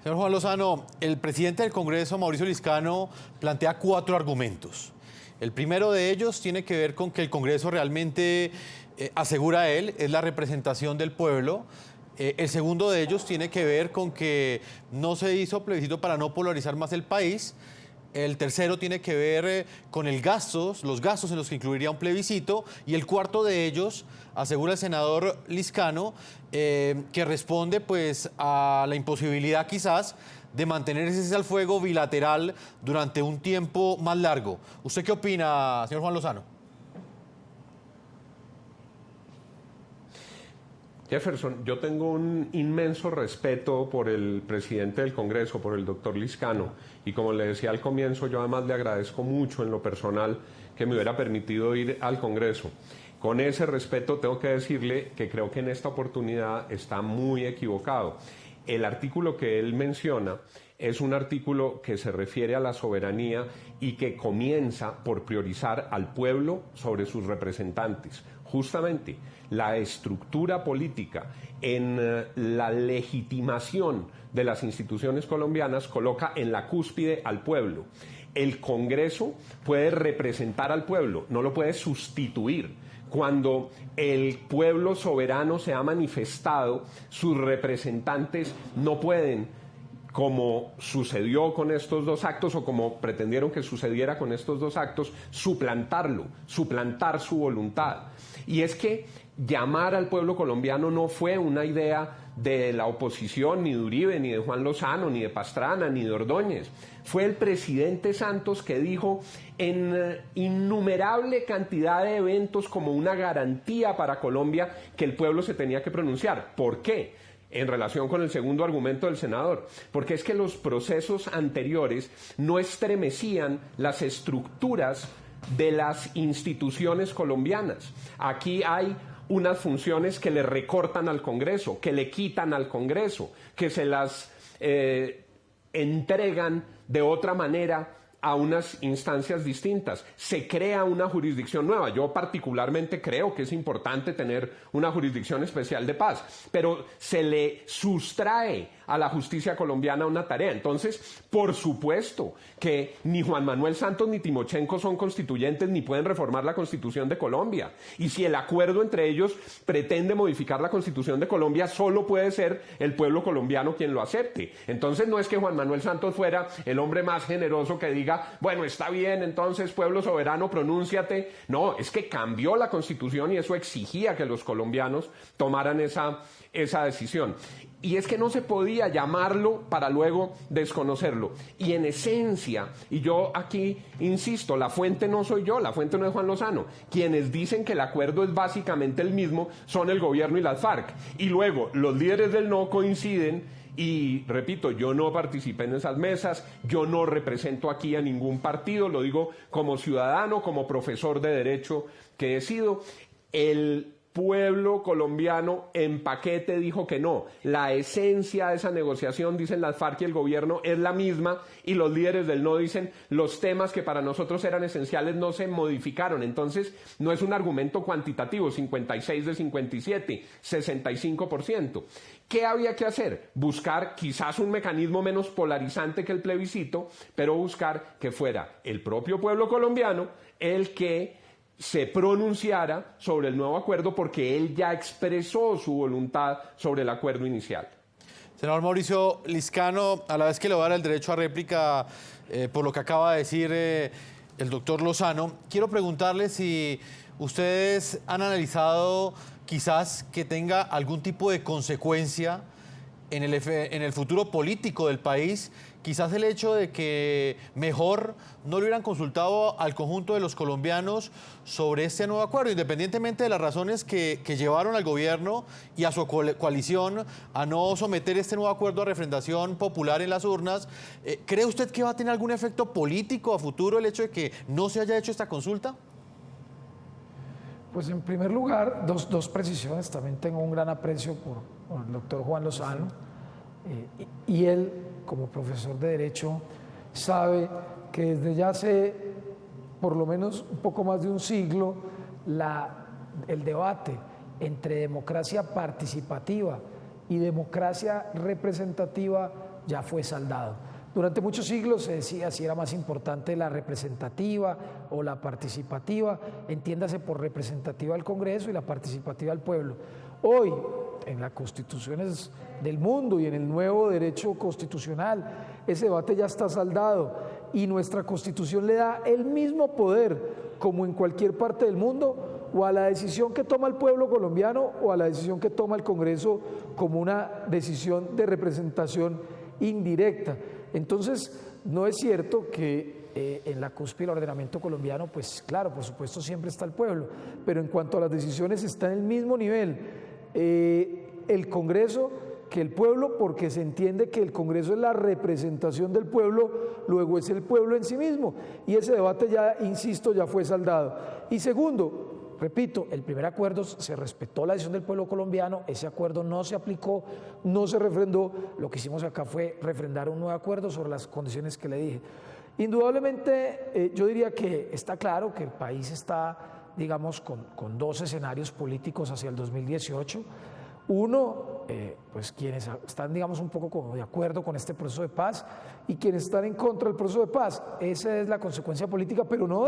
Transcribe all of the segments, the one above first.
Señor Juan Lozano, el presidente del Congreso, Mauricio Liscano, plantea 4 argumentos. El primero de ellos tiene que ver con que el Congreso realmente, asegura él, es la representación del pueblo. El segundo de ellos tiene que ver con que no se hizo plebiscito para no polarizar más el país. El tercero tiene que ver con los gastos en los que incluiría un plebiscito. Y el cuarto de ellos, asegura el senador Liscano, que responde pues a la imposibilidad quizás de mantener ese cese al fuego bilateral durante un tiempo más largo. ¿Usted qué opina, señor Juan Lozano? Jefferson, yo tengo un inmenso respeto por el presidente del Congreso, por el doctor Liscano, y como le decía al comienzo, yo además le agradezco mucho en lo personal que me hubiera permitido ir al Congreso. Con ese respeto tengo que decirle que creo que en esta oportunidad está muy equivocado. El artículo que él menciona es un artículo que se refiere a la soberanía y que comienza por priorizar al pueblo sobre sus representantes. Justamente, la estructura política en la legitimación de las instituciones colombianas coloca en la cúspide al pueblo. El Congreso puede representar al pueblo, no lo puede sustituir. Cuando el pueblo soberano se ha manifestado, sus representantes no pueden, como sucedió con estos 2 actos o como pretendieron que sucediera con estos 2 actos, suplantarlo, suplantar su voluntad. Y es que llamar al pueblo colombiano no fue una idea de la oposición, ni de Uribe, ni de Juan Lozano, ni de Pastrana, ni de Ordóñez. Fue el presidente Santos que dijo en innumerable cantidad de eventos como una garantía para Colombia que el pueblo se tenía que pronunciar. ¿Por qué? En relación con el segundo argumento del senador, porque es que los procesos anteriores no estremecían las estructuras de las instituciones colombianas. Aquí hay unas funciones que le recortan al Congreso, que le quitan al Congreso, que se las entregan de otra manera a unas instancias distintas. Se crea una jurisdicción nueva. Yo particularmente creo que es importante tener una jurisdicción especial de paz, pero se le sustrae a la justicia colombiana una tarea. Entonces, por supuesto que ni Juan Manuel Santos ni Timochenko son constituyentes ni pueden reformar la Constitución de Colombia. Y si el acuerdo entre ellos pretende modificar la Constitución de Colombia, solo puede ser el pueblo colombiano quien lo acepte. Entonces no es que Juan Manuel Santos fuera el hombre más generoso que diga, bueno, está bien, entonces pueblo soberano, pronúnciate. No, es que cambió la Constitución y eso exigía que los colombianos tomaran esa decisión. Y es que no se podía llamarlo para luego desconocerlo. Y en esencia, y yo aquí insisto, la fuente no soy yo, la fuente no es Juan Lozano. Quienes dicen que el acuerdo es básicamente el mismo son el gobierno y las FARC. Y luego los líderes del no coinciden. Y repito, yo no participé en esas mesas, yo no represento aquí a ningún partido, lo digo como ciudadano, como profesor de Derecho que he sido. El pueblo colombiano en paquete dijo que no. La esencia de esa negociación, dicen las FARC y el gobierno, es la misma, y los líderes del no dicen los temas que para nosotros eran esenciales no se modificaron. Entonces no es un argumento cuantitativo, 56 de 57, 65%. ¿Qué había que hacer? Buscar quizás un mecanismo menos polarizante que el plebiscito, pero buscar que fuera el propio pueblo colombiano el que se pronunciara sobre el nuevo acuerdo, porque él ya expresó su voluntad sobre el acuerdo inicial. Senador Mauricio Liscano, a la vez que le voy a dar el derecho a réplica por lo que acaba de decir el doctor Lozano, quiero preguntarle si ustedes han analizado quizás que tenga algún tipo de consecuencia en el futuro político del país, quizás el hecho de que mejor no le hubieran consultado al conjunto de los colombianos sobre este nuevo acuerdo, independientemente de las razones que llevaron al gobierno y a su coalición a no someter este nuevo acuerdo a refrendación popular en las urnas. ¿Cree usted que va a tener algún efecto político a futuro el hecho de que no se haya hecho esta consulta? Pues en primer lugar, dos precisiones. También tengo un gran aprecio por el doctor Juan Lozano, y él, como profesor de Derecho, sabe que desde ya hace por lo menos un poco más de un siglo el debate entre democracia participativa y democracia representativa ya fue saldado. Durante muchos siglos se decía si era más importante la representativa o la participativa, entiéndase por representativa al Congreso y la participativa al pueblo. Hoy, en las constituciones del mundo y en el nuevo derecho constitucional, ese debate ya está saldado y nuestra Constitución le da el mismo poder, como en cualquier parte del mundo, o a la decisión que toma el pueblo colombiano o a la decisión que toma el Congreso como una decisión de representación indirecta. Entonces, no es cierto que en la cúspide del ordenamiento colombiano, pues claro, por supuesto siempre está el pueblo, pero en cuanto a las decisiones está en el mismo nivel el Congreso que el pueblo, porque se entiende que el Congreso es la representación del pueblo, luego es el pueblo en sí mismo, y ese debate ya, insisto, ya fue saldado. Y segundo, repito, el primer acuerdo se respetó la decisión del pueblo colombiano, ese acuerdo no se aplicó, no se refrendó, lo que hicimos acá fue refrendar un nuevo acuerdo sobre las condiciones que le dije. Indudablemente, yo diría que está claro que el país está, digamos, con dos escenarios políticos hacia el 2018. Uno, pues quienes están, digamos, un poco como de acuerdo con este proceso de paz y quienes están en contra del proceso de paz. Esa es la consecuencia política, pero no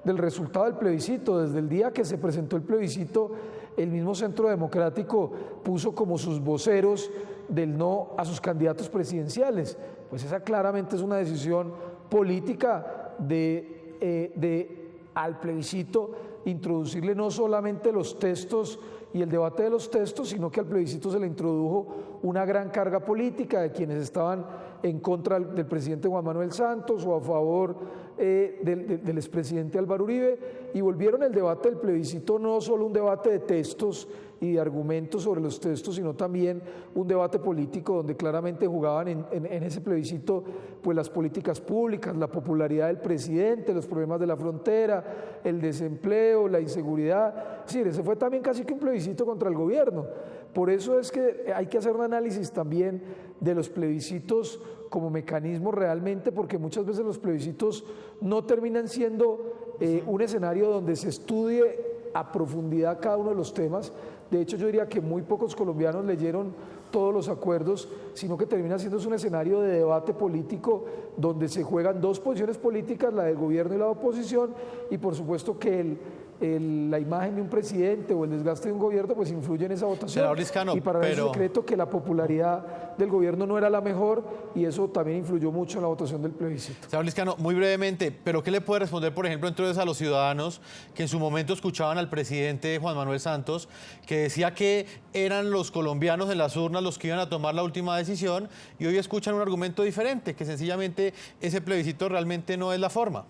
del resultado del plebiscito. Desde el día que se presentó el plebiscito, el mismo Centro Democrático puso como sus voceros del no a sus candidatos presidenciales. Pues esa claramente es una decisión política de al plebiscito introducirle no solamente los textos y el debate de los textos, sino que al plebiscito se le introdujo una gran carga política de quienes estaban en contra del presidente Juan Manuel Santos o a favor del expresidente Álvaro Uribe, y volvieron el debate del plebiscito no solo un debate de textos y de argumentos sobre los textos, sino también un debate político donde claramente jugaban en ese plebiscito pues las políticas públicas, la popularidad del presidente, los problemas de la frontera, el desempleo, la inseguridad. Es decir, ese fue también casi que un plebiscito contra el gobierno. Por eso es que hay que hacer un análisis también de los plebiscitos como mecanismo realmente, porque muchas veces los plebiscitos no terminan siendo un escenario donde se estudie a profundidad cada uno de los temas. De hecho, yo diría que muy pocos colombianos leyeron todos los acuerdos, sino que termina siendo un escenario de debate político donde se juegan dos posiciones políticas, la del gobierno y la oposición, y por supuesto que la imagen de un presidente o el desgaste de un gobierno pues influye en esa votación. Liscano, y para eso decreto que la popularidad del gobierno no era la mejor y eso también influyó mucho en la votación del plebiscito. Señor Liscano, muy brevemente, pero ¿qué le puede responder, por ejemplo, entonces a los ciudadanos que en su momento escuchaban al presidente Juan Manuel Santos, que decía que eran los colombianos en las urnas los que iban a tomar la última decisión, y hoy escuchan un argumento diferente, que sencillamente ese plebiscito realmente no es la forma?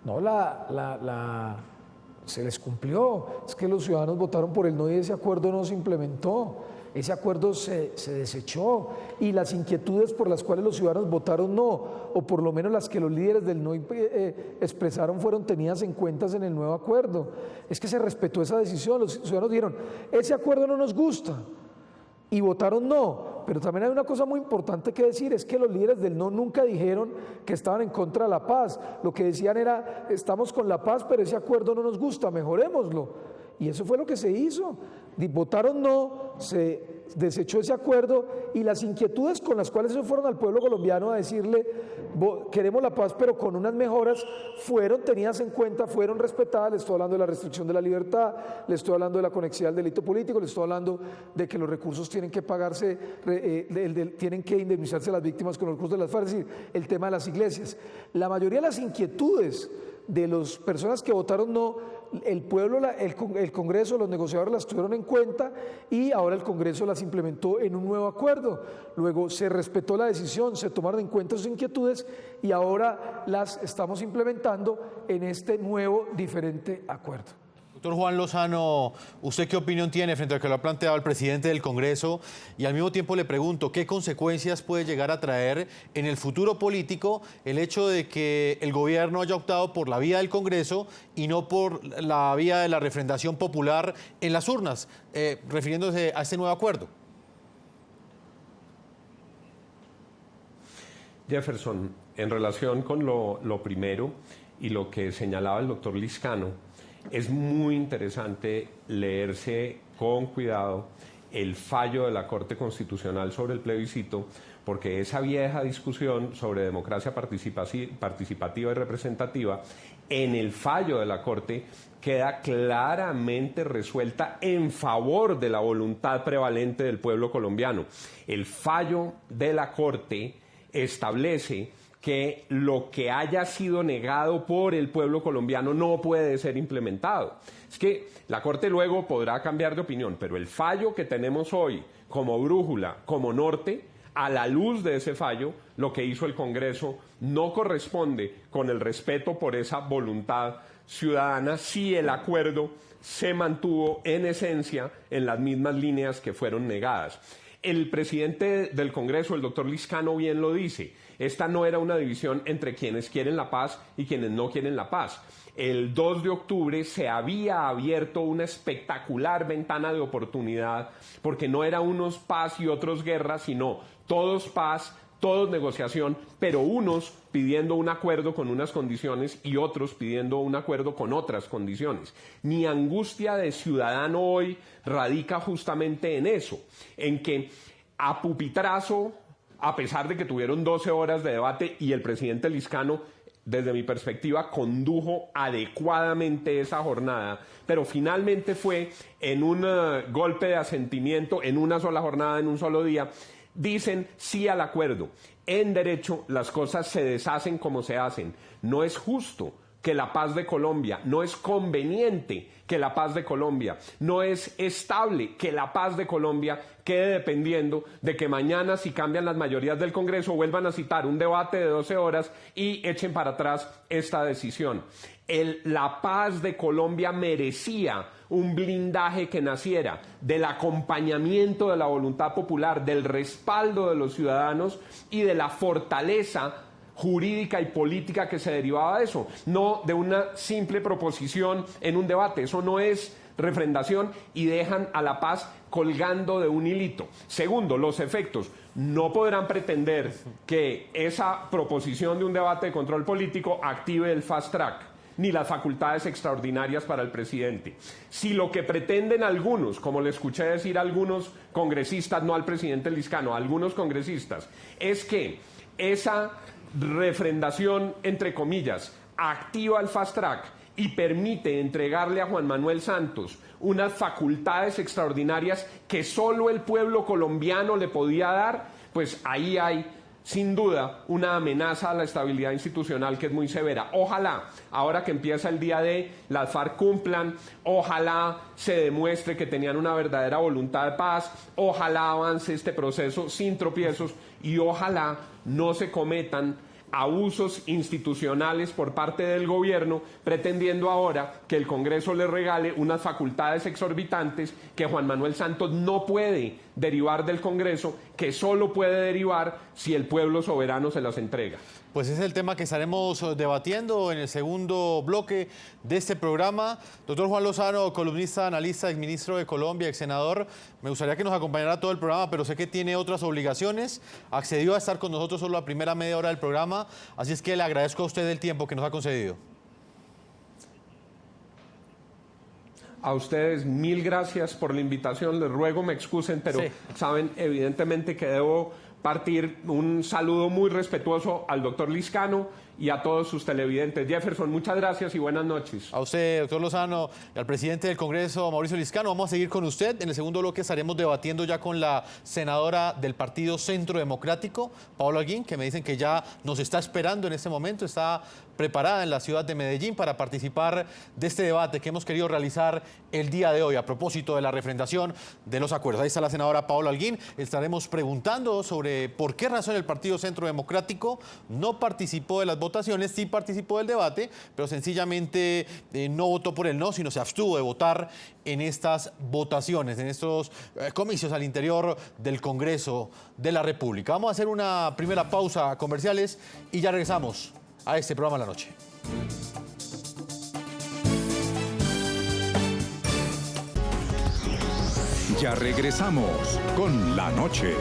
No, se les cumplió. Es que los ciudadanos votaron por el no y ese acuerdo no se implementó. Ese acuerdo se desechó y las inquietudes por las cuales los ciudadanos votaron no, o por lo menos las que los líderes del no expresaron, fueron tenidas en cuenta en el nuevo acuerdo. Es que se respetó esa decisión. Los ciudadanos dijeron, ese acuerdo no nos gusta, y votaron no. Pero también hay una cosa muy importante que decir, es que los líderes del no nunca dijeron que estaban en contra de la paz. Lo que decían era, estamos con la paz, pero ese acuerdo no nos gusta, mejorémoslo. Y eso fue lo que se hizo. Votaron no, se desechó ese acuerdo, y las inquietudes con las cuales ellos fueron al pueblo colombiano a decirle, queremos la paz pero con unas mejoras, fueron tenidas en cuenta, fueron respetadas. Les estoy hablando de la restricción de la libertad, les estoy hablando de la conexidad del delito político, les estoy hablando de que los recursos tienen que pagarse, tienen que indemnizarse las víctimas con los recursos de las FARC, es decir, el tema de las iglesias. La mayoría de las inquietudes de las personas que votaron no, el pueblo, el Congreso, los negociadores las tuvieron en cuenta y ahora el Congreso las implementó en un nuevo acuerdo. Luego se respetó la decisión, se tomaron en cuenta sus inquietudes y ahora las estamos implementando en este nuevo, diferente acuerdo. Doctor Juan Lozano, ¿usted qué opinión tiene frente a lo que lo ha planteado el presidente del Congreso? Y al mismo tiempo le pregunto, ¿qué consecuencias puede llegar a traer en el futuro político el hecho de que el gobierno haya optado por la vía del Congreso y no por la vía de la refrendación popular en las urnas, refiriéndose a este nuevo acuerdo? Jefferson, en relación con lo primero y lo que señalaba el doctor Liscano, es muy interesante leerse con cuidado el fallo de la Corte Constitucional sobre el plebiscito, porque esa vieja discusión sobre democracia participativa y representativa, en el fallo de la Corte, queda claramente resuelta en favor de la voluntad prevalente del pueblo colombiano. El fallo de la Corte establece que lo que haya sido negado por el pueblo colombiano no puede ser implementado. Es que la Corte luego podrá cambiar de opinión, pero el fallo que tenemos hoy como brújula, como norte, a la luz de ese fallo, lo que hizo el Congreso no corresponde con el respeto por esa voluntad ciudadana si el acuerdo se mantuvo en esencia en las mismas líneas que fueron negadas. El presidente del Congreso, el doctor Lizcano, bien lo dice. Esta no era una división entre quienes quieren la paz y quienes no quieren la paz. El 2 de octubre se había abierto una espectacular ventana de oportunidad porque no era unos paz y otros guerra, sino todos paz, todos negociación, pero unos pidiendo un acuerdo con unas condiciones y otros pidiendo un acuerdo con otras condiciones. Mi angustia de ciudadano hoy radica justamente en eso, en que a pupitrazo, a pesar de que tuvieron 12 horas de debate y el presidente Lizcano, desde mi perspectiva, condujo adecuadamente esa jornada, pero finalmente fue en un golpe de asentimiento, en una sola jornada, en un solo día. Dicen sí al acuerdo. En derecho las cosas se deshacen como se hacen. No es justo que la paz de Colombia, no es conveniente que la paz de Colombia, no es estable que la paz de Colombia quede dependiendo de que mañana, si cambian las mayorías del Congreso, vuelvan a citar un debate de 12 horas y echen para atrás esta decisión. La paz de Colombia merecía un blindaje que naciera del acompañamiento de la voluntad popular, del respaldo de los ciudadanos y de la fortaleza jurídica y política que se derivaba de eso, no de una simple proposición en un debate. Eso no es refrendación y dejan a la paz colgando de un hilito. Segundo, los efectos. No podrán pretender que esa proposición de un debate de control político active el fast track ni las facultades extraordinarias para el presidente. Si lo que pretenden algunos, como le escuché decir a algunos congresistas, no al presidente Lizcano, a algunos congresistas, es que esa refrendación, entre comillas, activa el fast track y permite entregarle a Juan Manuel Santos unas facultades extraordinarias que solo el pueblo colombiano le podía dar, pues ahí hay sin duda una amenaza a la estabilidad institucional que es muy severa. Ojalá, ahora que empieza el día D, las FARC cumplan, ojalá se demuestre que tenían una verdadera voluntad de paz, ojalá avance este proceso sin tropiezos y ojalá no se cometan abusos institucionales por parte del gobierno, pretendiendo ahora que el Congreso le regale unas facultades exorbitantes que Juan Manuel Santos no puede derivar del Congreso, que solo puede derivar si el pueblo soberano se las entrega. Pues ese es el tema que estaremos debatiendo en el segundo bloque de este programa. Doctor Juan Lozano, columnista, analista, exministro de Colombia, ex senador, me gustaría que nos acompañara todo el programa, pero sé que tiene otras obligaciones. Accedió a estar con nosotros solo la primera media hora del programa, así es que le agradezco a usted el tiempo que nos ha concedido. A ustedes, mil gracias por la invitación. Les ruego me excusen, pero sí, saben evidentemente que debo partir un saludo muy respetuoso al doctor Lizcano y a todos sus televidentes. Jefferson, muchas gracias y buenas noches. A usted, doctor Lozano, y al presidente del Congreso, Mauricio Lizcano. Vamos a seguir con usted. En el segundo bloque estaremos debatiendo ya con la senadora del Partido Centro Democrático, Paola Holguín, que me dicen que ya nos está esperando en este momento, está preparada en la ciudad de Medellín para participar de este debate que hemos querido realizar el día de hoy a propósito de la refrendación de los acuerdos. Ahí está la senadora Paola Holguín. Estaremos preguntando sobre por qué razón el Partido Centro Democrático no participó de las votaciones, sí participó del debate, pero sencillamente no votó por el no, sino se abstuvo de votar en estas votaciones, en estos comicios al interior del Congreso de la República. Vamos a hacer una primera pausa a comerciales y ya regresamos a este programa de la noche. Ya regresamos con La Noche.